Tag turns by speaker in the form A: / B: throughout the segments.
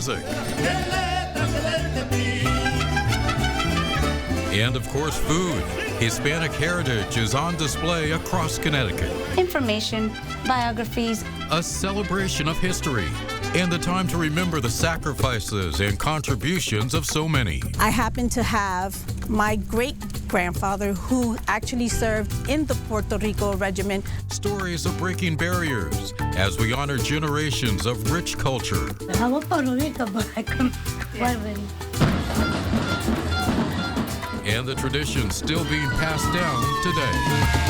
A: music. And of course, food. Hispanic heritage is on display across Connecticut.
B: Information, biographies.
A: A celebration of history and the time to remember the sacrifices and contributions of so many.
C: I happen to have my great-grandfather who actually served in the Puerto Rico regiment.
A: Stories of breaking barriers as we honor generations of rich culture.
B: I was Puerto Rico, but I come
A: And the traditions still being passed down today.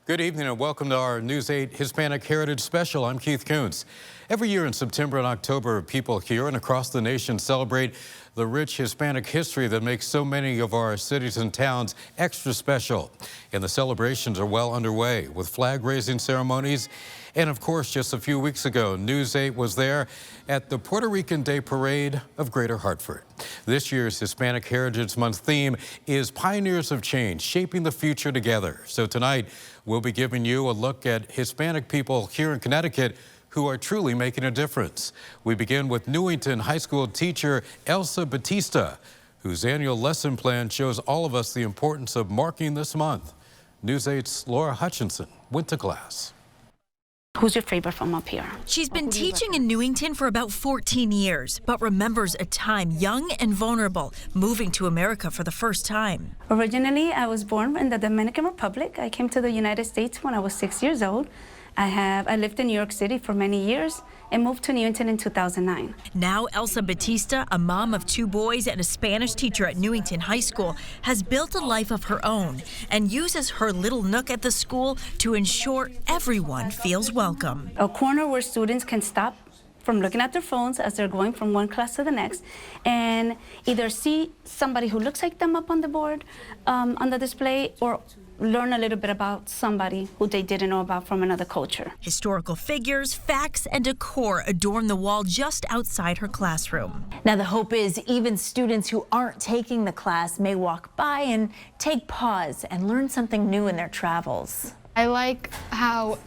A: Good evening and welcome to our News 8 Hispanic Heritage Special. I'm Keith Kuntz. Every year in September and October, people here and across the nation celebrate the rich Hispanic history that makes so many of our cities and towns extra special. And the celebrations are well underway with flag-raising ceremonies. And of course, just a few weeks ago, News 8 was there at the Puerto Rican Day Parade of Greater Hartford. This year's Hispanic Heritage Month theme is Pioneers of Change, Shaping the Future Together. So tonight, we'll be giving you a look at Hispanic people here in Connecticut who are truly making a difference. We begin with Newington High School teacher Elsa Batista, whose annual lesson plan shows all of us the importance of marking this month. News 8's Laura Hutchinson went to class.
B: Who's your favorite from up here?
D: She's been teaching in Newington for about 14 years, but remembers a time young and vulnerable, moving to America for the first time.
B: Originally, I was born in the Dominican Republic. I came to the United States when I was 6 years old. I lived in New York City for many years and moved to Newington in 2009.
D: Now, Elsa Batista, a mom of 2 boys and a Spanish teacher at Newington High School, has built a life of her own and uses her little nook at the school to ensure everyone feels welcome.
B: A corner where students can stop from looking at their phones as they're going from one class to the next and either see somebody who looks like them up on the board, on the display, or learn a little bit about somebody who they didn't know about from another culture.
D: Historical figures, facts, and decor adorn the wall just outside her classroom.
E: Now the hope is even students who aren't taking the class may walk by and take pause and learn something new in their travels.
F: I like how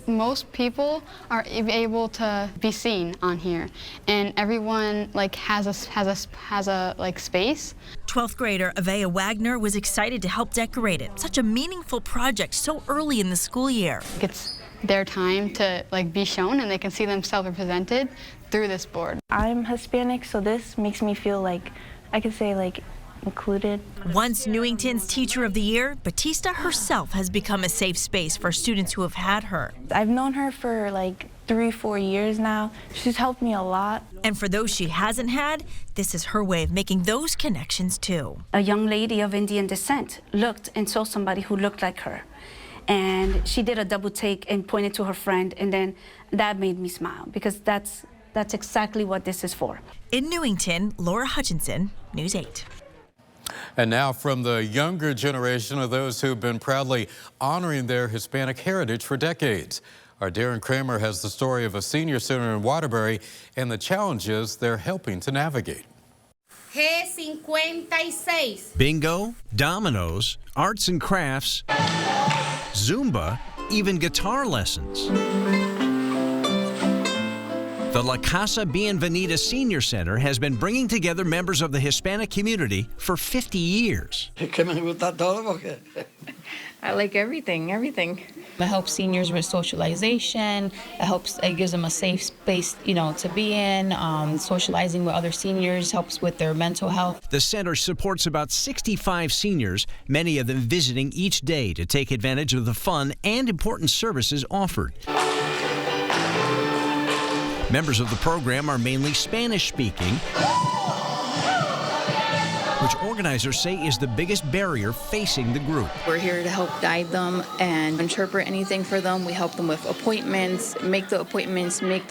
F: most people are able to be seen on here, and everyone has a space.
D: 12th grader Avea Wagner was excited to help decorate it. Such a meaningful project so early in the school year.
F: It's their time to be shown, and they can see themselves represented through this board.
G: I'm Hispanic, so this makes me feel like I could say included.
D: Once Newington's Teacher of the Year, Batista herself has become a safe space for students who have had her.
G: I've known her for 3-4 years now. She's helped me a lot.
D: And for those she hasn't had, this is her way of making those connections too.
B: A young lady of Indian descent looked and saw somebody who looked like her. And she did a double take and pointed to her friend, and then that made me smile because that's exactly what this is for.
D: In Newington, Laura Hutchinson, News 8.
A: And now from the younger generation of those who've been proudly honoring their Hispanic heritage for decades. Our Darren Kramer has the story of a senior center in Waterbury and the challenges they're helping to navigate.
H: G56. Bingo, dominoes, arts and crafts, Zumba, even guitar lessons. The La Casa Bienvenida Senior Center has been bringing together members of the Hispanic community for 50 years.
I: I like everything. It helps seniors with socialization. It gives them a safe space, to be in. Socializing with other seniors helps with their mental health.
H: The center supports about 65 seniors, many of them visiting each day to take advantage of the fun and important services offered. Members of the program are mainly Spanish-speaking, which organizers say is the biggest barrier facing the group.
I: We're here to help guide them and interpret anything for them. We help them with appointments, make the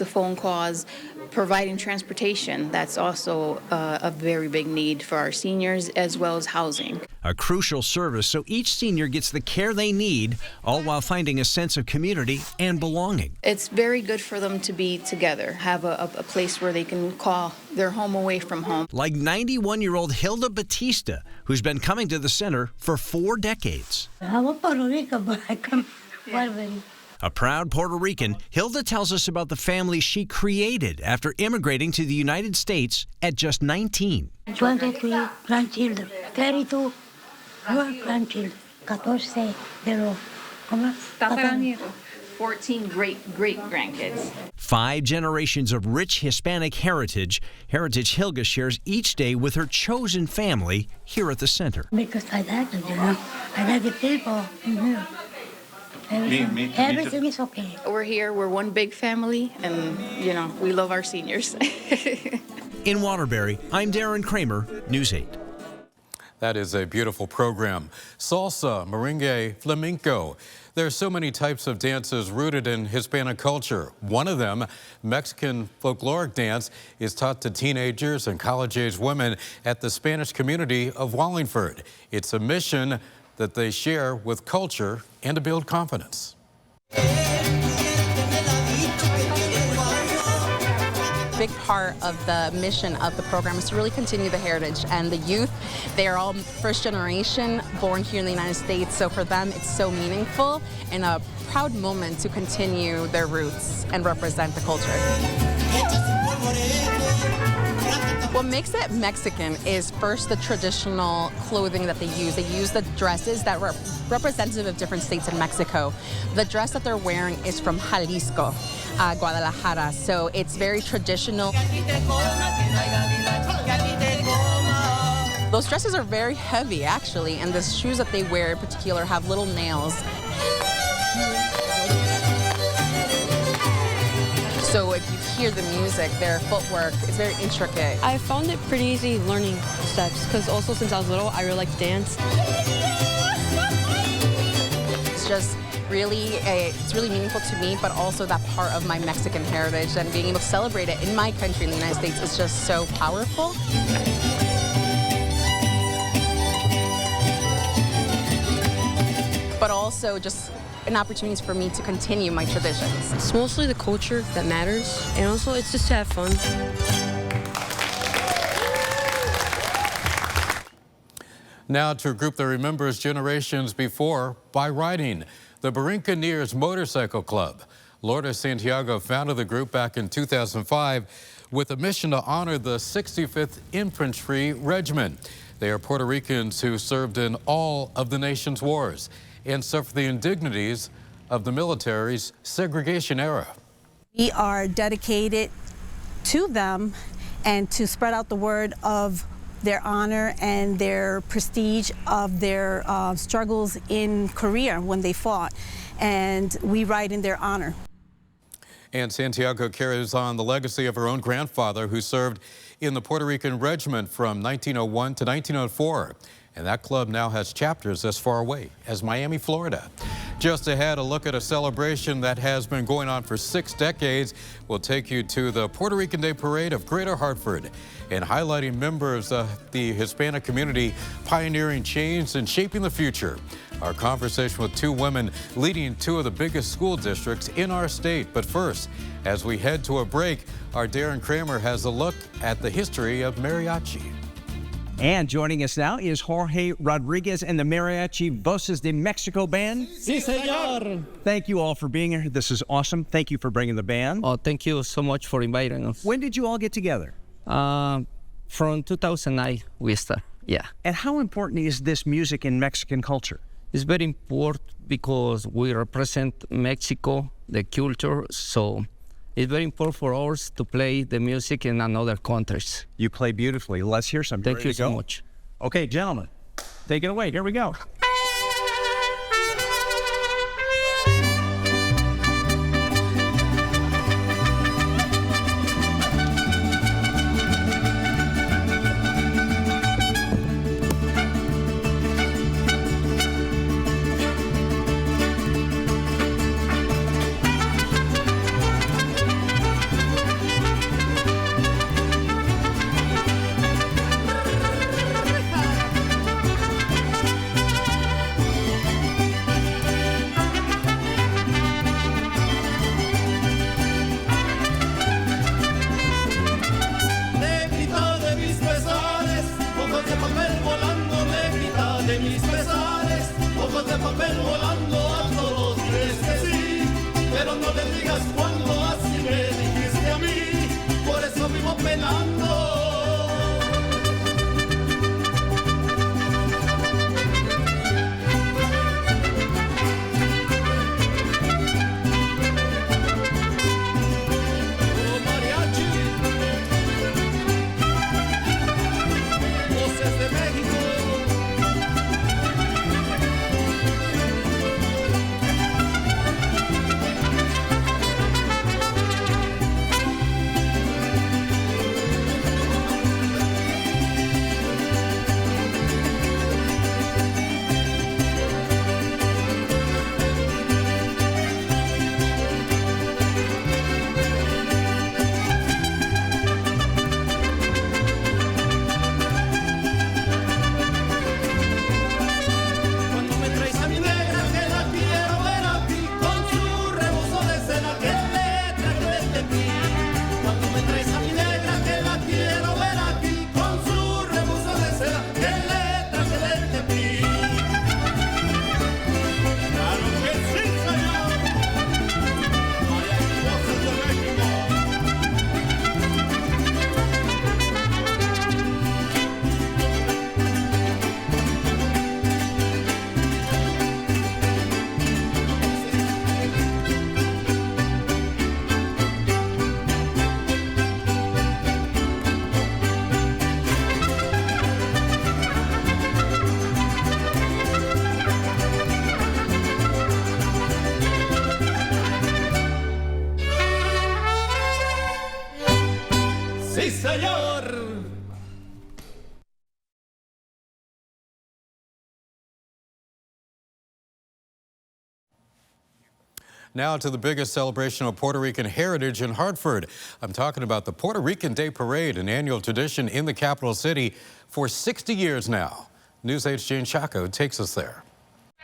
I: phone calls, providing transportation. That's also a very big need for our seniors, as well as housing.
H: A crucial service so each senior gets the care they need, all while finding a sense of community and belonging.
I: It's very good for them to be together, have a place where they can call their home away from home.
H: Like 91-year-old Hilda Batista, who's been coming to the center for 4 decades.
B: I was Puerto Rico, but I come Waterbury.
H: A proud Puerto Rican, Hilda tells us about the family she created after immigrating to the United States at just 19.
J: 23 grandchildren, 32 grandchildren, 14 de los, ¿cómo?
I: 14 great-great-grandkids.
H: 5 generations of rich Hispanic heritage. Heritage Hilda shares each day with her chosen family here at the center.
J: Because I like it, I like the people. Everything is okay.
I: We're here, we're one big family, and, we love our seniors.
H: In Waterbury, I'm Darren Kramer, News 8.
A: That is a beautiful program. Salsa, merengue, flamenco. There are so many types of dances rooted in Hispanic culture. One of them, Mexican folkloric dance, is taught to teenagers and college-age women at the Spanish community of Wallingford. It's a mission that they share with culture and to build confidence.
K: Big part of the mission of the program is to really continue the heritage, and the youth, they are all first generation born here in the United States, so for them it's so meaningful and a proud moment to continue their roots and represent the culture. What makes it Mexican is first the traditional clothing that they use. They use the dresses that were representative of different states in Mexico. The dress that they're wearing is from Jalisco, Guadalajara, so it's very traditional. Those dresses are very heavy, actually, and the shoes that they wear in particular have little nails. So if you hear the music, their footwork is very intricate.
L: I found it pretty easy learning steps because also since I was little, I really like dance.
K: It's just really, it's really meaningful to me, but also that part of my Mexican heritage and being able to celebrate it in my country, in the United States, is just so powerful. But also just an opportunity for me to continue my traditions.
L: It's mostly the culture that matters, and also it's just to have fun.
A: Now to a group that remembers generations before by riding, the Barinka Motorcycle Club. Lourdes Santiago founded the group back in 2005 with a mission to honor the 65th Infantry Regiment. They are Puerto Ricans who served in all of the nation's wars and suffer the indignities of the military's segregation era.
C: We are dedicated to them and to spread out the word of their honor and their prestige of their struggles in Korea when they fought. And we ride in their honor.
A: And Santiago carries on the legacy of her own grandfather, who served in the Puerto Rican Regiment from 1901 to 1904. And that club now has chapters as far away as Miami, Florida. Just ahead, a look at a celebration that has been going on for 6 decades. We'll take you to the Puerto Rican Day Parade of Greater Hartford and highlighting members of the Hispanic community pioneering change and shaping the future. Our conversation with 2 women leading 2 of the biggest school districts in our state. But first, as we head to a break, our Darren Kramer has a look at the history of mariachi.
H: And joining us now is Jorge Rodriguez and the Mariachi Voces de Mexico Band.
M: Sí, señor.
H: Thank you all for being here. This is awesome. Thank you for bringing the band.
M: Oh, thank you so much for inviting us.
H: When did you all get together?
M: From 2009, we started, yeah.
H: And how important is this music in Mexican culture?
M: It's very important because we represent Mexico, the culture, so it's very important for us to play the music in another countries.
H: You play beautifully. Let's hear some.
M: Thank you so much.
H: Okay, gentlemen, take it away. Here we go.
A: Now to the biggest celebration of Puerto Rican heritage in Hartford. I'm talking about the Puerto Rican Day Parade, an annual tradition in the capital city for 60 years now. News 8's Jane Chaco takes us there.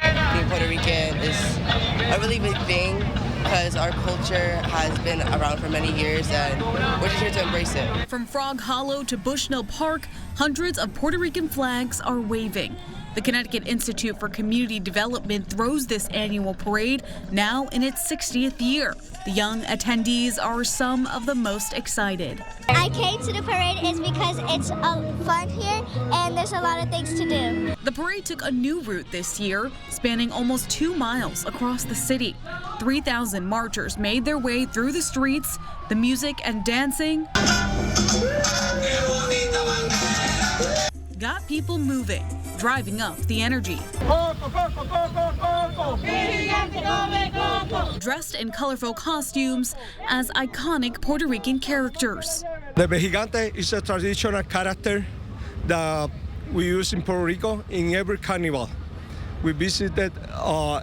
N: Being Puerto Rican is a really big thing because our culture has been around for many years and we're just here to embrace it.
O: From Frog Hollow to Bushnell Park, hundreds of Puerto Rican flags are waving. The Connecticut Institute for Community Development throws this annual parade now in its 60th year. The young attendees are some of the most excited.
P: I came to the parade is because it's fun here and there's a lot of things to do.
O: The parade took a new route this year, spanning almost 2 miles across the city. 3,000 marchers made their way through the streets, the music and dancing got people moving, driving up the energy. Dressed in colorful costumes as iconic Puerto Rican characters.
Q: The Gigante is a traditional character that we use in Puerto Rico in every carnival. We visited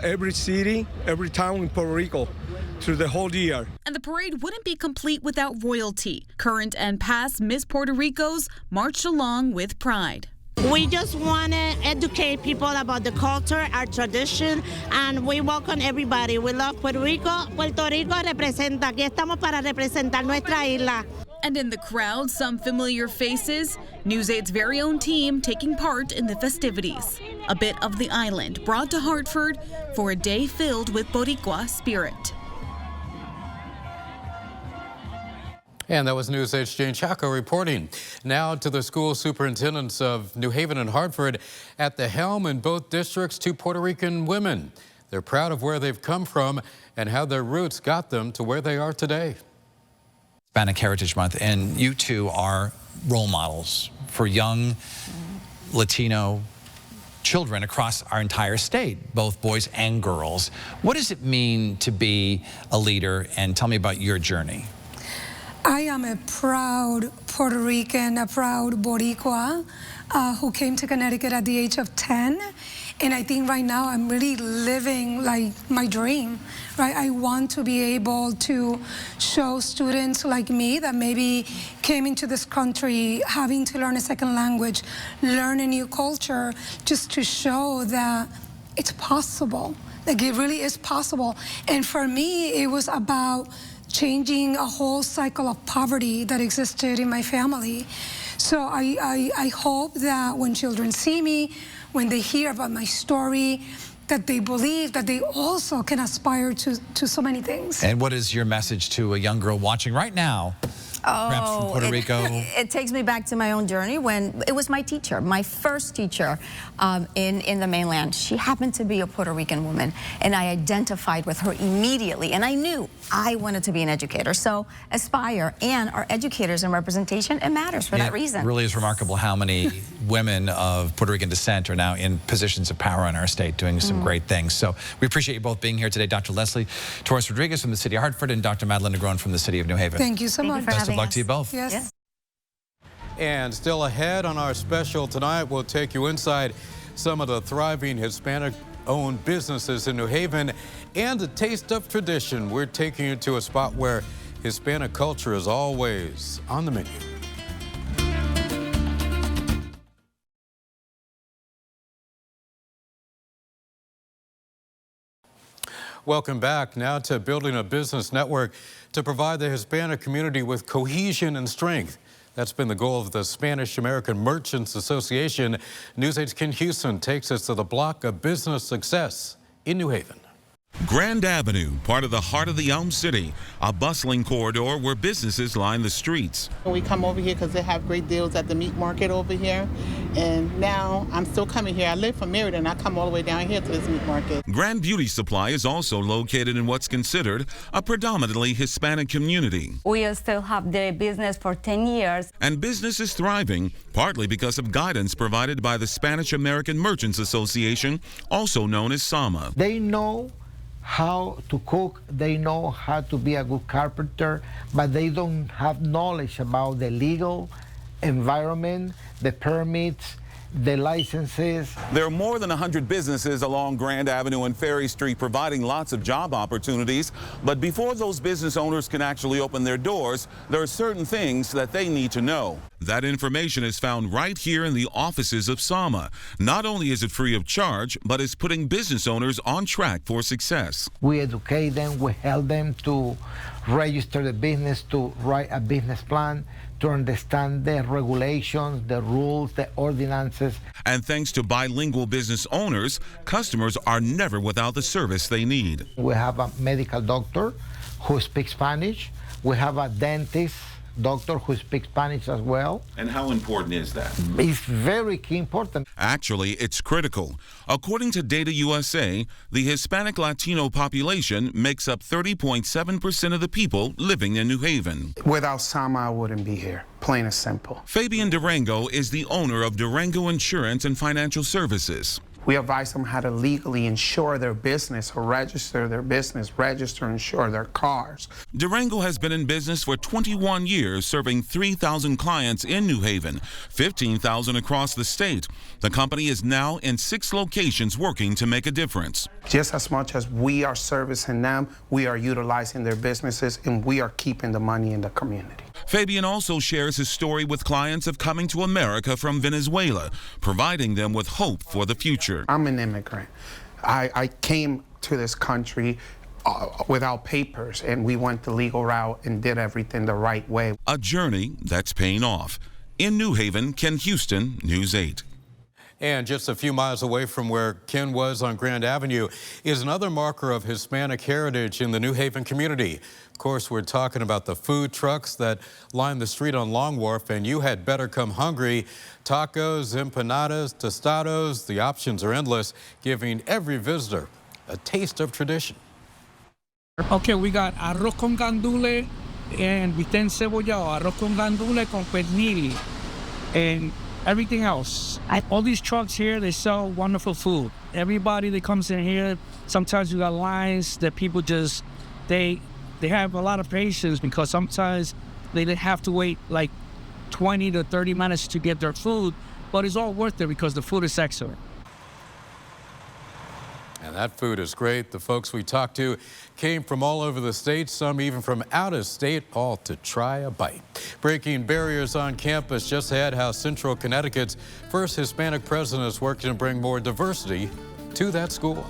Q: every city, every town in Puerto Rico through the whole year.
O: And the parade wouldn't be complete without royalty. Current and past Miss Puerto Ricos marched along with pride.
R: We just want to educate people about the culture, our tradition, and we welcome everybody. We love Puerto Rico. Puerto Rico representa. Aquí estamos para representar nuestra isla.
O: And in the crowd, some familiar faces. News 8's very own team taking part in the festivities. A bit of the island brought to Hartford for a day filled with Boricua spirit.
A: And that was News 8's Jane Chaco reporting. Now to the school superintendents of New Haven and Hartford. At the helm in both districts, 2 Puerto Rican women. They're proud of where they've come from and how their roots got them to where they are today.
S: Hispanic Heritage Month, and you two are role models for young Latino children across our entire state, both boys and girls. What does it mean to be a leader, and tell me about your journey?
T: I am a proud Puerto Rican, a proud Boricua who came to Connecticut at the age of 10. And I think right now I'm really living like my dream, right? I want to be able to show students like me that maybe came into this country having to learn a second language, learn a new culture, just to show that it's possible, like it really is possible. And for me, it was about changing a whole cycle of poverty that existed in my family. So I hope that when children see me, when they hear about my story, that they believe that they also can aspire to so many things.
S: And what is your message to a young girl watching right now? Perhaps from Puerto Rico.
E: It takes me back to my own journey when it was my teacher, my first teacher in the mainland. She happened to be a Puerto Rican woman, and I identified with her immediately, and I knew I wanted to be an educator. So Aspire and our educators and representation, it matters for that reason.
S: It really is remarkable how many women of Puerto Rican descent are now in positions of power in our state doing some great things. So we appreciate you both being here today. Dr. Leslie Torres-Rodriguez from the city of Hartford and Dr. Madeline Negron from the city of New Haven.
T: Thank you so much.
S: Best of luck to you both.
T: Yes.
A: And still ahead on our special tonight, we'll take you inside some of the thriving Hispanic-owned businesses in New Haven and a taste of tradition. We're taking you to a spot where Hispanic culture is always on the menu. Welcome back. Now to building a business network to provide the Hispanic community with cohesion and strength. That's been the goal of the Spanish American Merchants Association. News 8's Ken Houston takes us to the block of business success in New Haven.
U: Grand Avenue, part of the heart of the Elm City, a bustling corridor where businesses line the streets.
V: We come over here because they have great deals at the meat market over here, and now I'm still coming here. I live from Meriden, I come all the way down here to this meat market.
U: Grand Beauty Supply is also located in what's considered a predominantly Hispanic community.
W: We still have the business for 10 years.
U: And business is thriving, partly because of guidance provided by the Spanish American Merchants Association, also known as SAMA.
X: They know how to cook, they know how to be a good carpenter, but they don't have knowledge about the legal environment, the permits, the licenses.
U: There are more than 100 businesses along Grand Avenue and Ferry Street providing lots of job opportunities. But before those business owners can actually open their doors, there are certain things that they need to know. That information is found right here in the offices of SAMA. Not only is it free of charge, but it's putting business owners on track for success.
X: We educate them, we help them to register the business, to write a business plan, to understand the regulations, the rules, the ordinances.
U: And thanks to bilingual business owners, customers are never without the service they need.
X: We have a medical doctor who speaks Spanish. We have a dentist doctor who speaks Spanish as well.
U: And how important is that?
X: It's very key important.
U: Actually, it's critical. According to Data USA, the Hispanic Latino population makes up 30.7% of the people living in New Haven.
B: Without Sama, I wouldn't be here. Plain and simple.
U: Fabian Durango is the owner of Durango Insurance and Financial Services.
B: We advise them how to legally insure their business or register their business, insure their cars.
U: Durango has been in business for 21 years, serving 3,000 clients in New Haven, 15,000 across the state. The company is now in 6 locations working to make a difference.
B: Just as much as we are servicing them, we are utilizing their businesses and we are keeping the money in the community.
U: Fabian also shares his story with clients of coming to America from Venezuela, providing them with hope for the future.
B: I'm an immigrant. I came to this country without papers, and we went the legal route and did everything the right way.
U: A journey that's paying off. In New Haven, Ken Houston, News 8.
A: And just a few miles away from where Ken was on Grand Avenue is another marker of Hispanic heritage in the New Haven community. Of course, we're talking about the food trucks that line the street on Long Wharf, and you had better come hungry. Tacos, empanadas, tostados, the options are endless, giving every visitor a taste of tradition.
D: Okay, we got arroz con gandule and bistec cebollado, arroz con gandule con pernil, and everything else. All these trucks here, they sell wonderful food. Everybody that comes in here, sometimes you got lines that people just, they have a lot of patience because sometimes they have to wait like 20 to 30 minutes to get their food, but it's all worth it because the food is excellent.
A: And that food is great. The folks we talked to came from all over the state, some even from out of state, all to try a bite. Breaking barriers on campus, just ahead how Central Connecticut's first Hispanic president is working to bring more diversity to that school.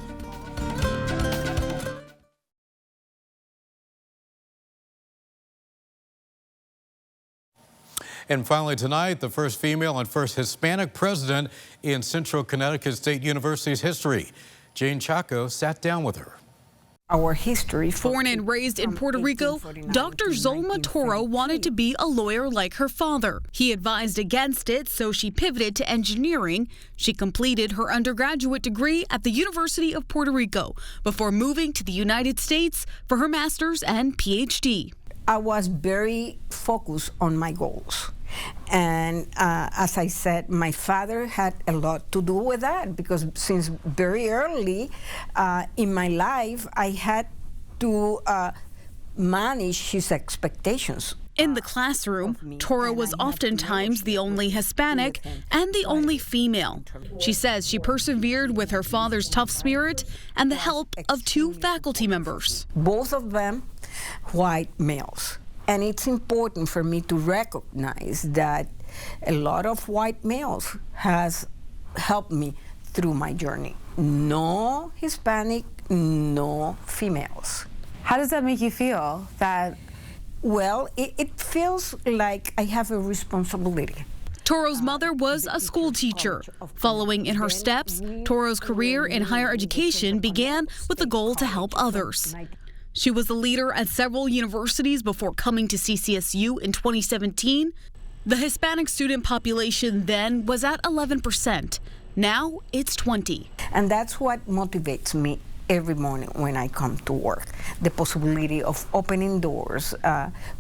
A: And finally tonight, the first female and first Hispanic president in Central Connecticut State University's history. Jane Chaco sat down with her.
O: Our history. Born and raised in Puerto Rico, Dr. Zolma Toro wanted to be a lawyer like her father. He advised against it, so she pivoted to engineering. She completed her undergraduate degree at the University of Puerto Rico before moving to the United States for her master's and PhD.
F: I was very focused on my goals. And as I said, my father had a lot to do with that because since very early in my life, I had to manage his expectations.
O: In the classroom, Toro was oftentimes the only Hispanic and the only female. She says she persevered with her father's tough spirit and the help of 2 faculty members.
F: Both of them white males. And it's important for me to recognize that a lot of white males has helped me through my journey. No Hispanic, no females.
W: How does that make you feel?
F: Well, it feels like I have a responsibility.
O: Toro's mother was a school teacher. Following in her steps, Toro's career in higher education began with the goal to help others. She was a leader at several universities before coming to CCSU in 2017. The Hispanic student population then was at 11%. Now it's 20%.
F: And that's what motivates me every morning when I come to work. The possibility of opening doors,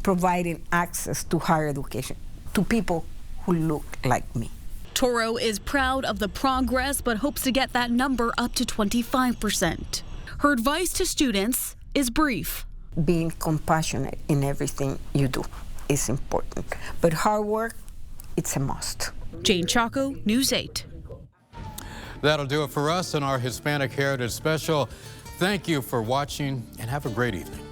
F: providing access to higher education to people who look like me.
O: Toro is proud of the progress, but hopes to get that number up to 25%. Her advice to students is brief.
F: Being compassionate in everything you do is important, but hard work, it's a must.
O: Jane Chaco, News 8.
A: That'll do it for us in our Hispanic Heritage Special. Thank you for watching and have a great evening.